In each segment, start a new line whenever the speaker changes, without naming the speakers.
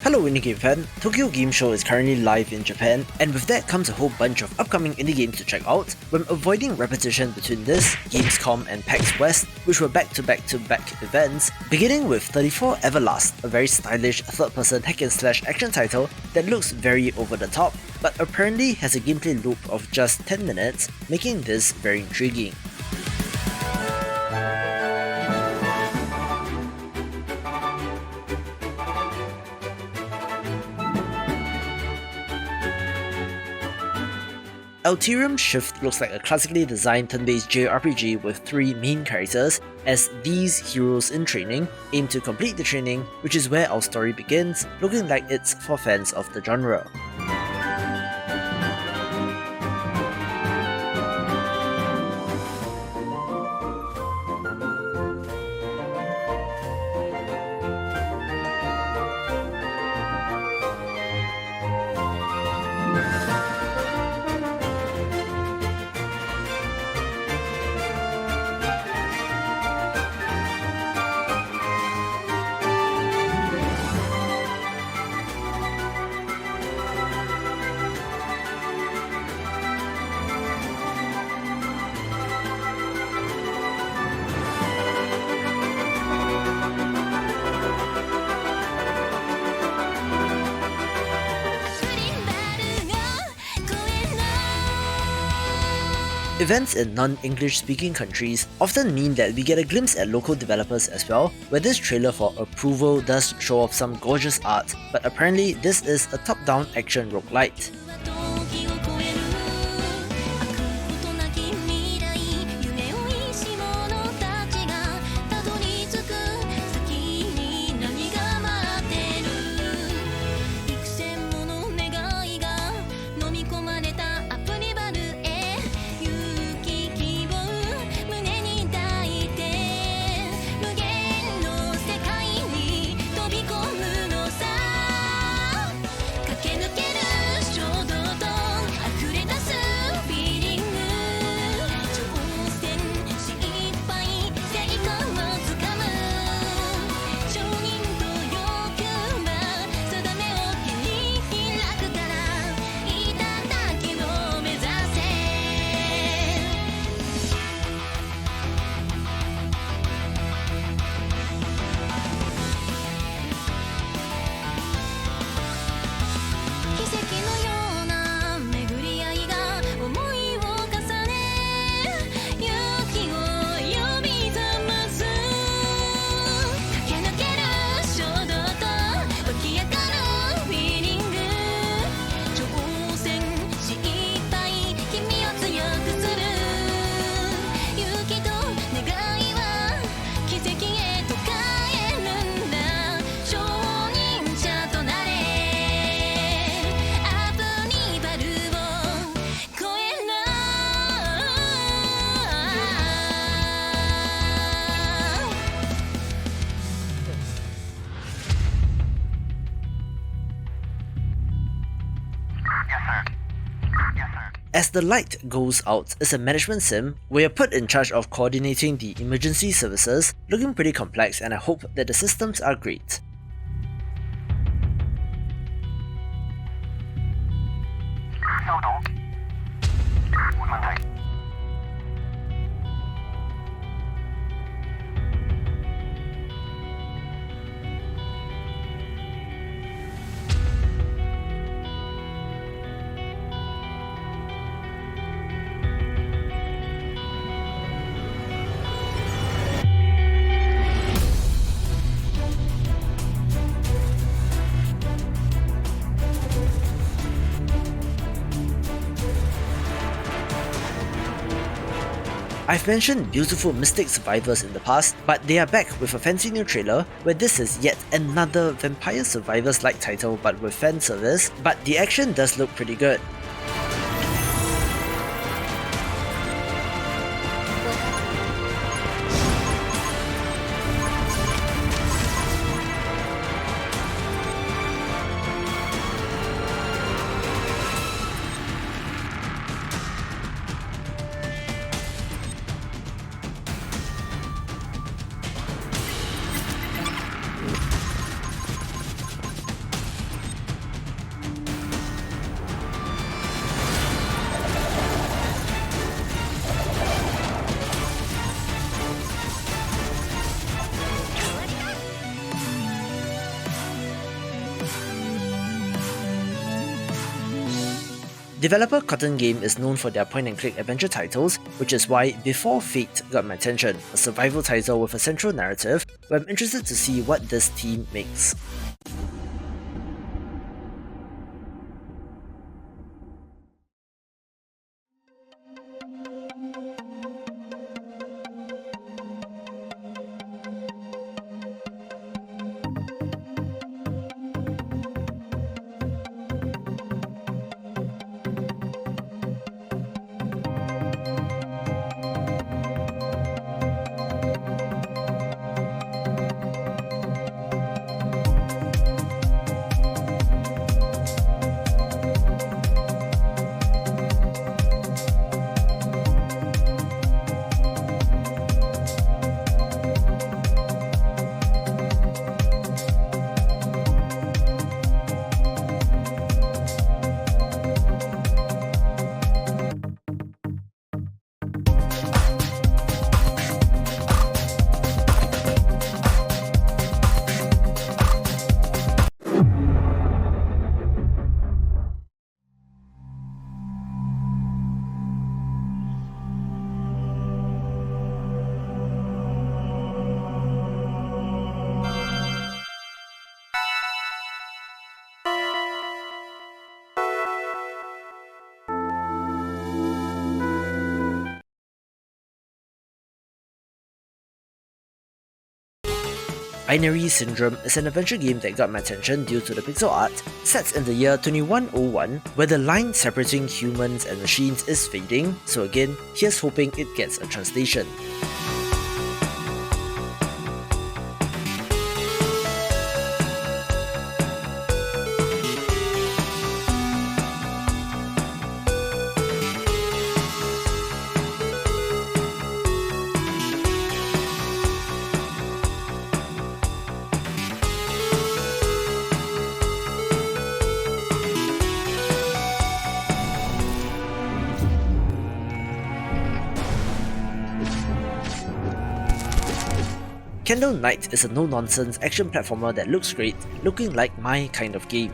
Hello Indie Game fan, Tokyo Game Show is currently live in Japan, and with that comes a whole bunch of upcoming indie games to check out, when avoiding repetition between this, Gamescom and PAX West, which were back-to-back-to-back events, beginning with 34 Everlast, a very stylish third-person hack-and-slash action title that looks very over the top, but apparently has a gameplay loop of just 10 minutes, making this very intriguing. Alterium Shift looks like a classically designed turn-based JRPG with 3 main characters, as these heroes in training aim to complete the training, which is where our story begins, looking like it's for fans of the genre. Events in non-English speaking countries often mean that we get a glimpse at local developers as well, where this trailer for Approval does show off some gorgeous art, but apparently this is a top-down action roguelite. As the light goes out is a management sim, where you're put in charge of coordinating the emergency services, looking pretty complex, and I hope that the systems are great. I've mentioned beautiful Mystic Survivors in the past, but they are back with a fancy new trailer where this is yet another Vampire Survivors-like title but with fan service, but the action does look pretty good. Developer Cotton Game is known for their point-and-click adventure titles, which is why Before Fate got my attention, a survival title with a central narrative, where I'm interested to see what this team makes. Binary Syndrome is an adventure game that got my attention due to the pixel art, set in the year 2101, where the line separating humans and machines is fading, so again, here's hoping it gets a translation. Candle Knight is a no-nonsense action platformer that looks great, looking like my kind of game.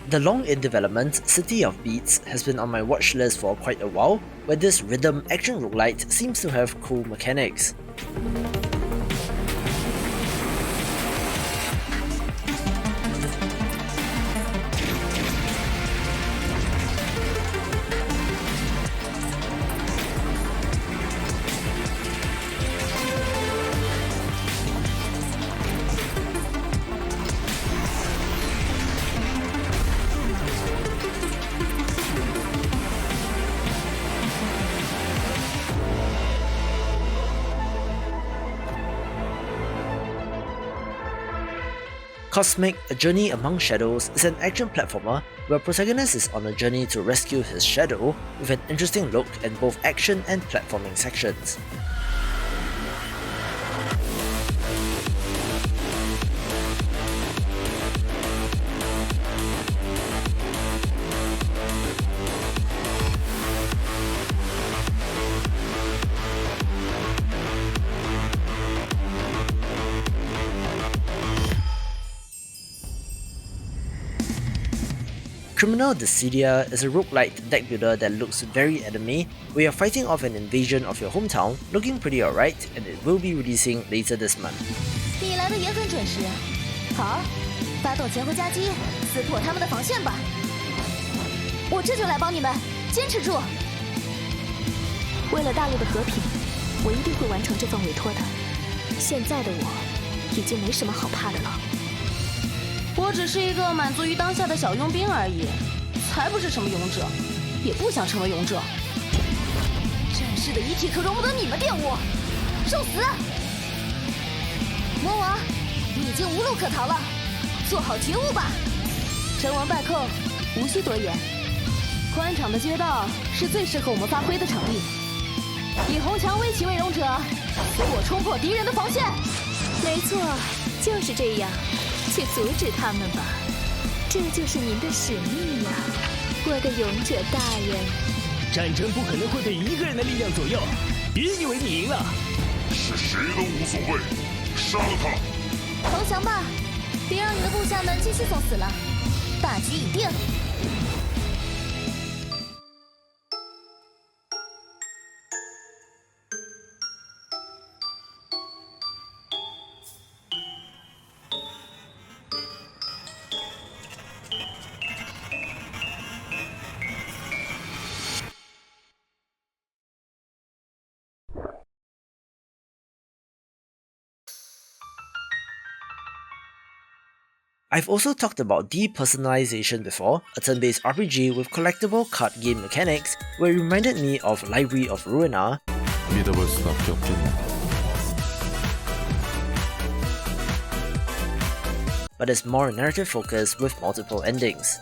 The long in development, City of Beats has been on my watch list for quite a while, where this rhythm action roguelite seems to have cool mechanics. Cosmic: A Journey Among Shadows is an action platformer where protagonist is on a journey to rescue his shadow, with an interesting look in both action and platforming sections. Criminal Dissidia is a roguelite deck builder that looks very anime, where you're fighting off an invasion of your hometown, looking pretty alright, and it will be releasing later this month.
你来的也很准时。好，发动前回夹击，撕破他们的防线吧。我这就来帮你们，坚持住。为了大陆的和平，我一定会完成这份委托的。现在的我，已经没什么好怕的了。 我只是一个满足于当下的小佣兵而已，才不是什么勇者，也不想成为勇者。战士的遗体可容不得你们玷污，受死！魔王，你已经无路可逃了，做好觉悟吧。成王败寇，无需多言。宽敞的街道是最适合我们发挥的场地。以红蔷薇旗为勇者，随我冲破敌人的防线。没错，就是这样，去阻止他们吧。这就是您的使命呀，我的勇者大人。
战争不可能会被一个人的力量左右，别以为你赢了。
是谁都无所谓，杀了他！
投降吧，别让你的部下们继续送死了。大局已定。
I've also talked about Depersonalization before, a turn-based RPG with collectible card game mechanics, where it reminded me of Library of Ruina,
믿어볼 수밖에 없겠네.
but is more narrative focused with multiple endings.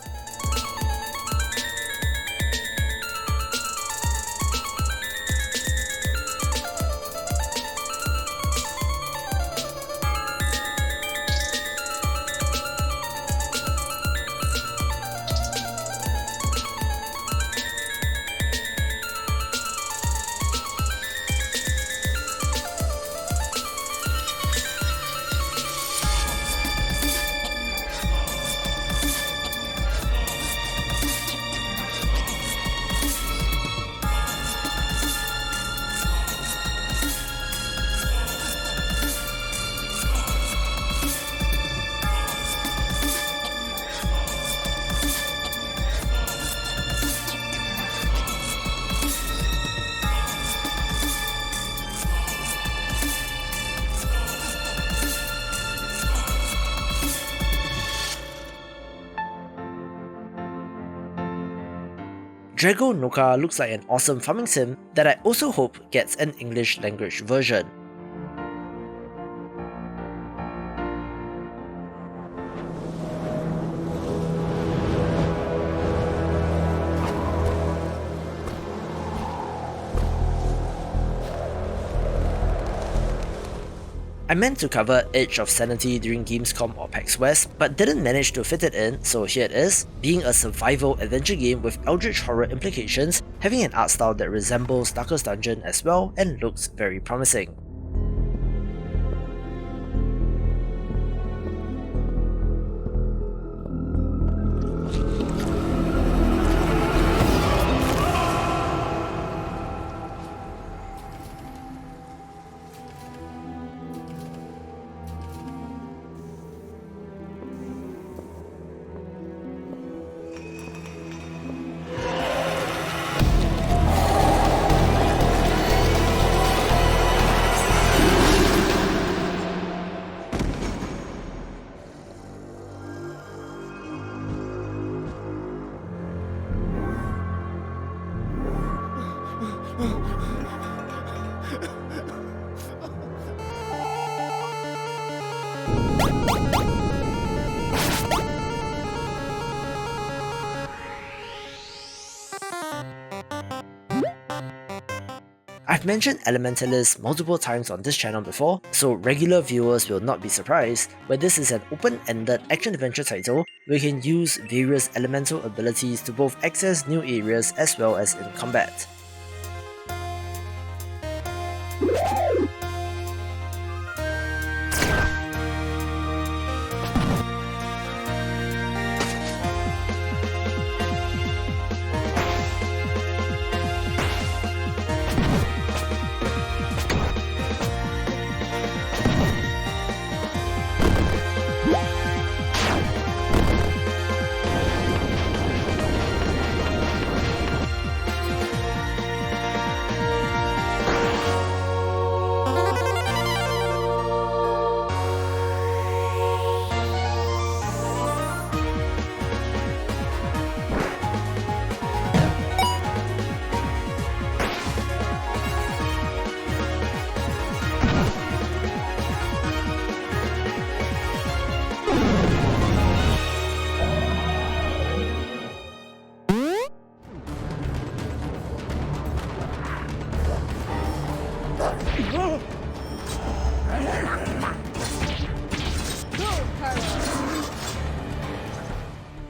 Drago Noka looks like an awesome farming sim that I also hope gets an English language version. I meant to cover Edge of Sanity during Gamescom or PAX West, but didn't manage to fit it in, so here it is, being a survival adventure game with eldritch horror implications, having an art style that resembles Darkest Dungeon as well and looks very promising. I've mentioned Elementallis multiple times on this channel before, so regular viewers will not be surprised, where this is an open-ended action-adventure title where you can use various elemental abilities to both access new areas as well as in combat.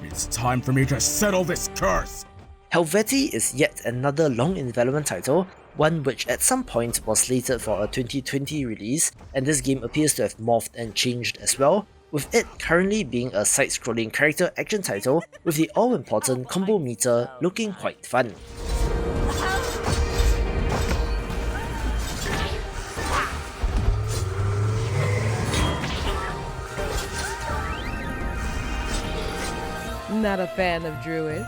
It's time for me to settle this curse!
HELVETII is yet another long in development title, one which at some point was slated for a 2020 release, and this game appears to have morphed and changed as well, with it currently being a side-scrolling character action title with the all-important combo meter looking quite fun.
Not a fan of druids.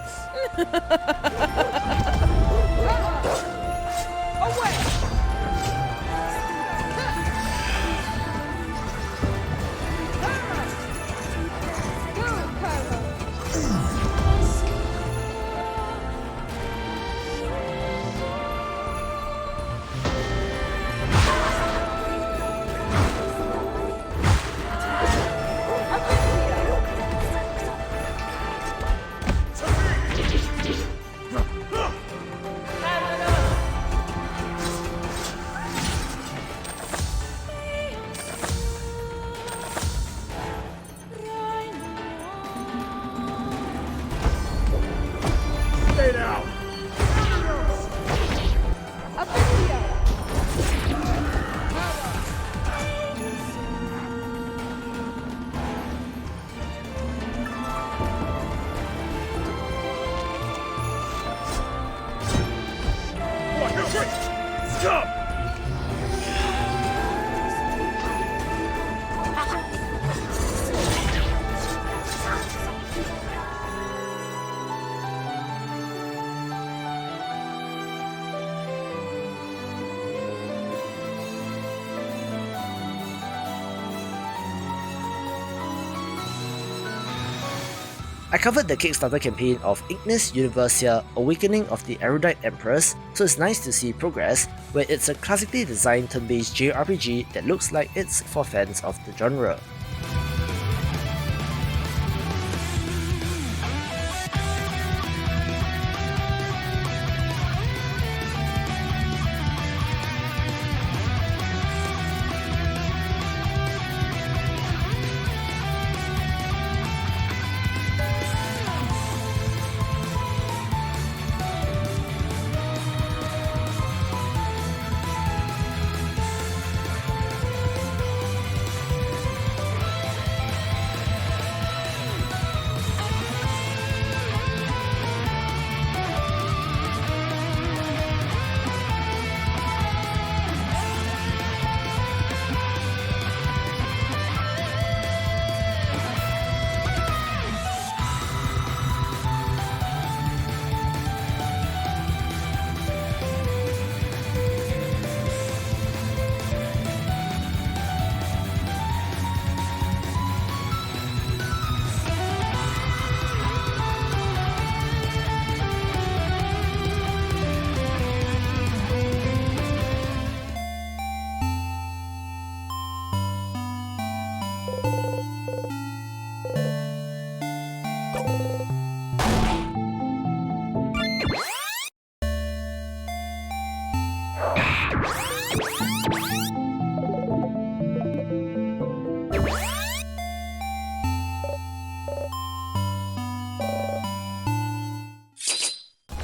I covered the Kickstarter campaign of Ignis, Universia, Awakening of the Erudite Empress, so it's nice to see progress, where it's a classically designed turn-based JRPG that looks like it's for fans of the genre.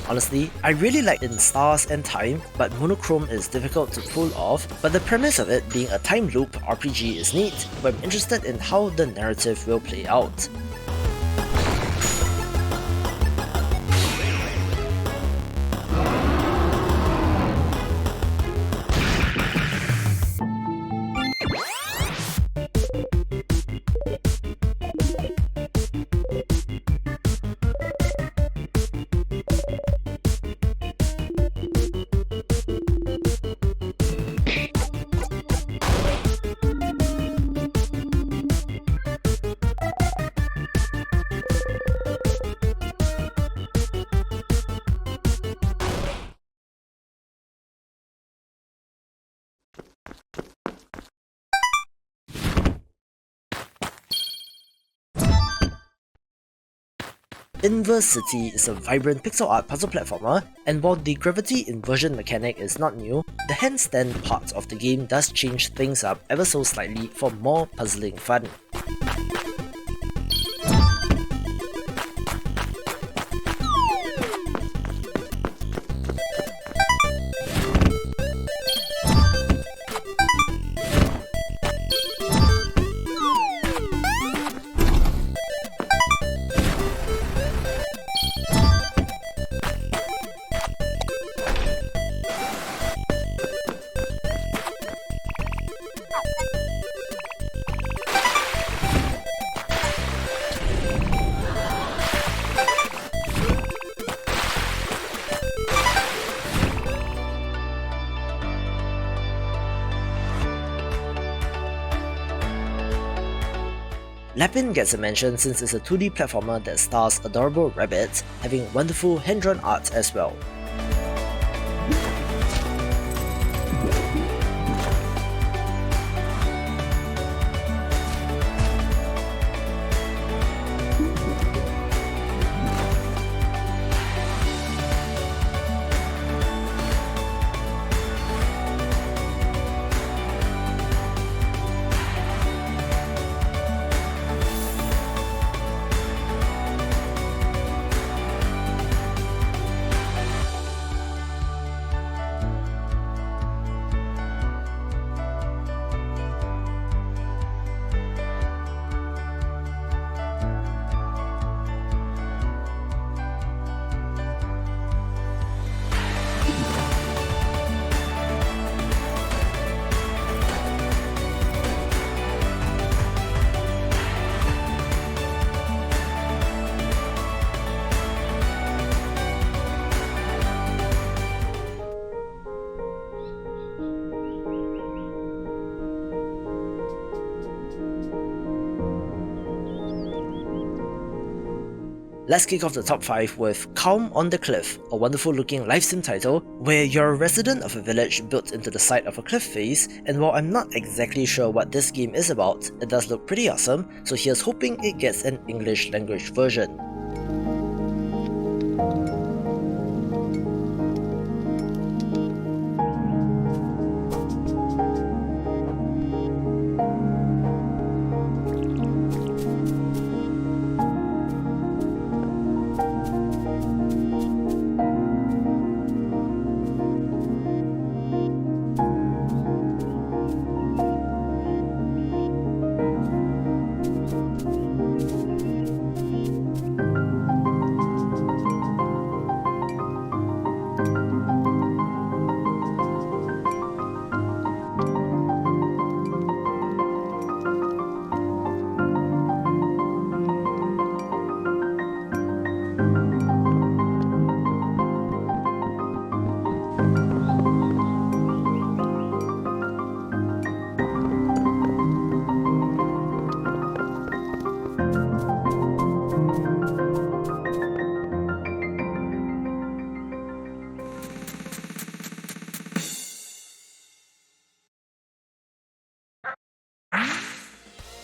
Honestly, I really like In Stars and Time, but monochrome is difficult to pull off, but the premise of it being a time loop RPG is neat, but I'm interested in how the narrative will play out. Invercity is a vibrant pixel art puzzle platformer, and while the gravity inversion mechanic is not new, the handstand part of the game does change things up ever so slightly for more puzzling fun. Lapin gets a mention since it's a 2D platformer that stars adorable rabbits, having wonderful hand-drawn art as well. Let's kick off the top 5 with Calm on the Cliff, a wonderful looking life sim title where you're a resident of a village built into the side of a cliff face, and while I'm not exactly sure what this game is about, it does look pretty awesome, so here's hoping it gets an English language version.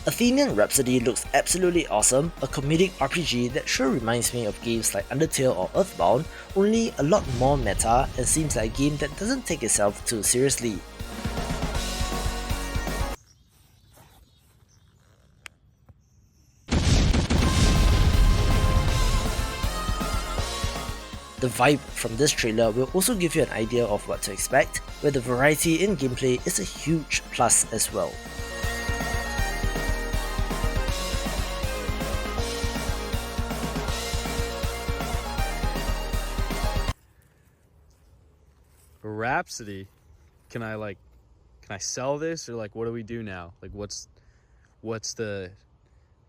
Athenian Rhapsody looks absolutely awesome, a comedic RPG that sure reminds me of games like Undertale or Earthbound, only a lot more meta and seems like a game that doesn't take itself too seriously. The vibe from this trailer will also give you an idea of what to expect, where the variety in gameplay is a huge plus as well.
Rhapsody? Can I sell this, or like what do we do now? Like what's the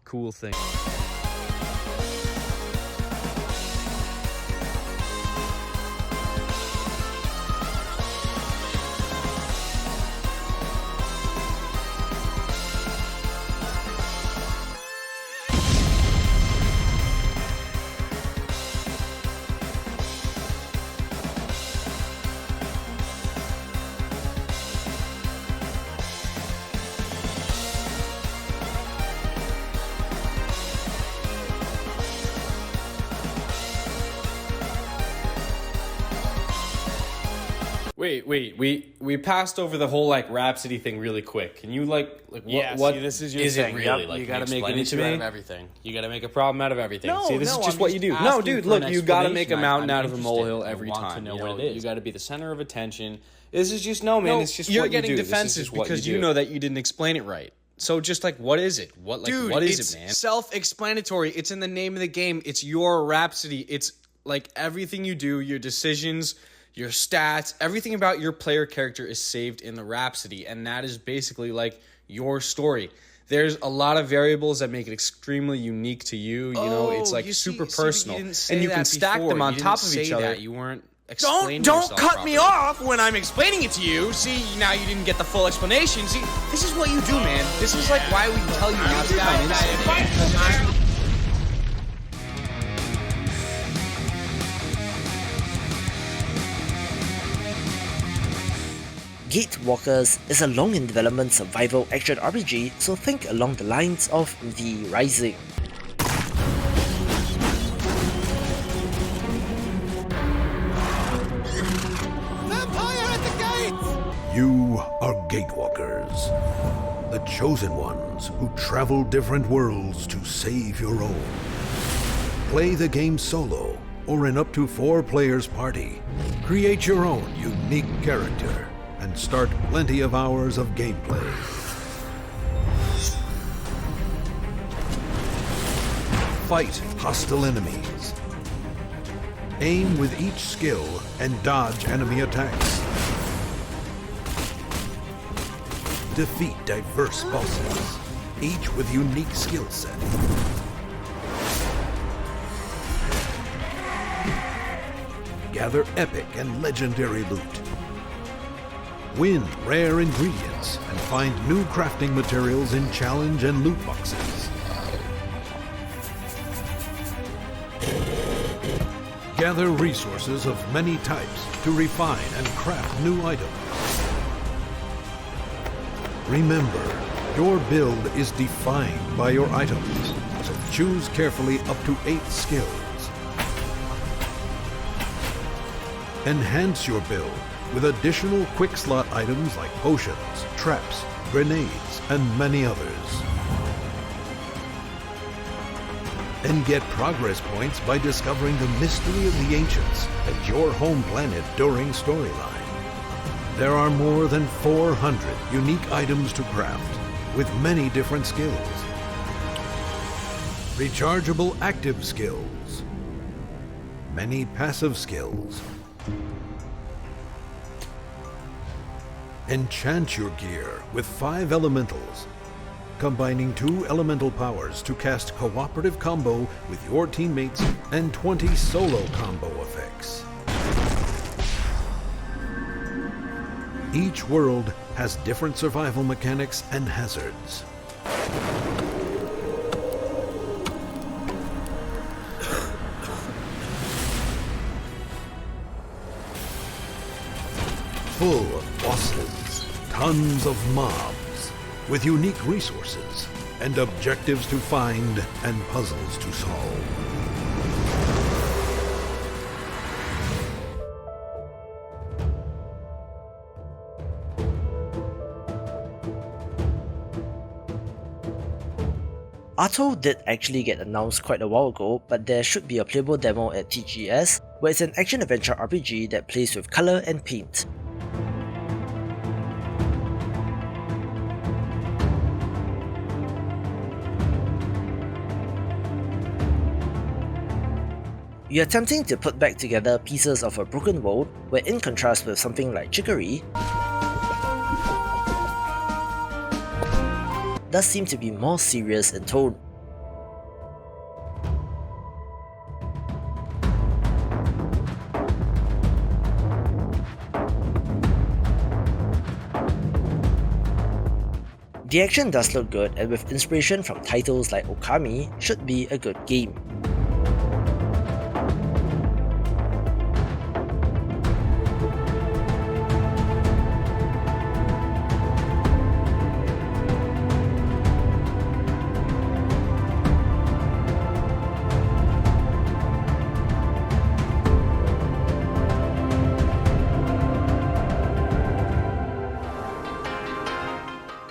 cool thing?
Wait, we passed over the whole like Rhapsody thing really quick. Can you what
see, this is your
is
thing.
it really?
Yep,
Like,
you gotta make
explain
an
it to
issue
me?
out of everything.
You gotta make a problem out of everything.
No,
See, this
no,
is just
I'm
what
just
you do. No,
asking
dude,
for
look,
an
you gotta make a
explanation.
mountain
I'm
out of a molehill
interested.
every
I want
time.
to know
You
what it is.
You gotta be the center of attention. This is just man.
No,
It's just
you're
what you
getting
do.
defensive
This is just what
because
you
you
do.
know that you didn't explain it right.
So just like, what is it? What is
it's
it, man?
self-explanatory. It's in the name of the game. It's your Rhapsody. It's like everything you do, your decisions, your stats, everything about your player character is saved in the Rhapsody, and that is basically like your story. There's a lot of variables that make it extremely unique to you. You know, it's like super personal, and you can stack them on top of each other.
You weren't
explaining
Don't
yourself
cut me
properly.
off when I'm explaining it to you.
See, now you didn't get the full explanation. See, this is what you do, man. This is like why we tell you not to come in.
Gatewalkers is a long in development survival action RPG, so think along the lines of The Rising.
You are Gatewalkers, the chosen ones who travel different worlds to save your own. Play the game solo or in up to 4 players party. Create your own unique character and start plenty of hours of gameplay. Fight hostile enemies. Aim with each skill and dodge enemy attacks. Defeat diverse bosses, each with unique skill set. Gather epic and legendary loot. Win rare ingredients and find new crafting materials in challenge and loot boxes. Gather resources of many types to refine and craft new items. Remember, your build is defined by your items, so choose carefully up to 8 skills. Enhance your build with additional quick slot items like potions, traps, grenades, and many others. And get progress points by discovering the mystery of the ancients at your home planet during storyline. There are more than 400 unique items to craft, with many different skills. Rechargeable active skills. Many passive skills. Enchant your gear with 5 elementals, combining 2 elemental powers to cast cooperative combo with your teammates and 20 solo combo effects. Each world has different survival mechanics and hazards. Full of bosses, tons of mobs, with unique resources and objectives to find and puzzles to solve.
Arto did actually get announced quite a while ago, but there should be a playable demo at TGS, where it's an action-adventure RPG that plays with colour and paint. You're attempting to put back together pieces of a broken world, where in contrast with something like Chicory, does seem to be more serious in tone. The action does look good, and with inspiration from titles like Okami, should be a good game.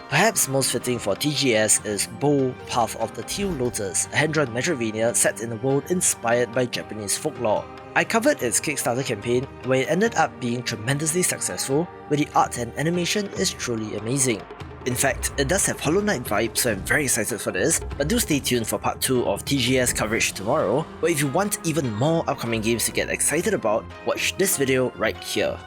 Perhaps most fitting for TGS is Bow, Path of the Teal Lotus, a hand-drawn Metroidvania set in a world inspired by Japanese folklore. I covered its Kickstarter campaign, where it ended up being tremendously successful, where the art and animation is truly amazing. In fact, it does have Hollow Knight vibes, so I'm very excited for this, but do stay tuned for part 2 of TGS coverage tomorrow. But if you want even more upcoming games to get excited about, watch this video right here.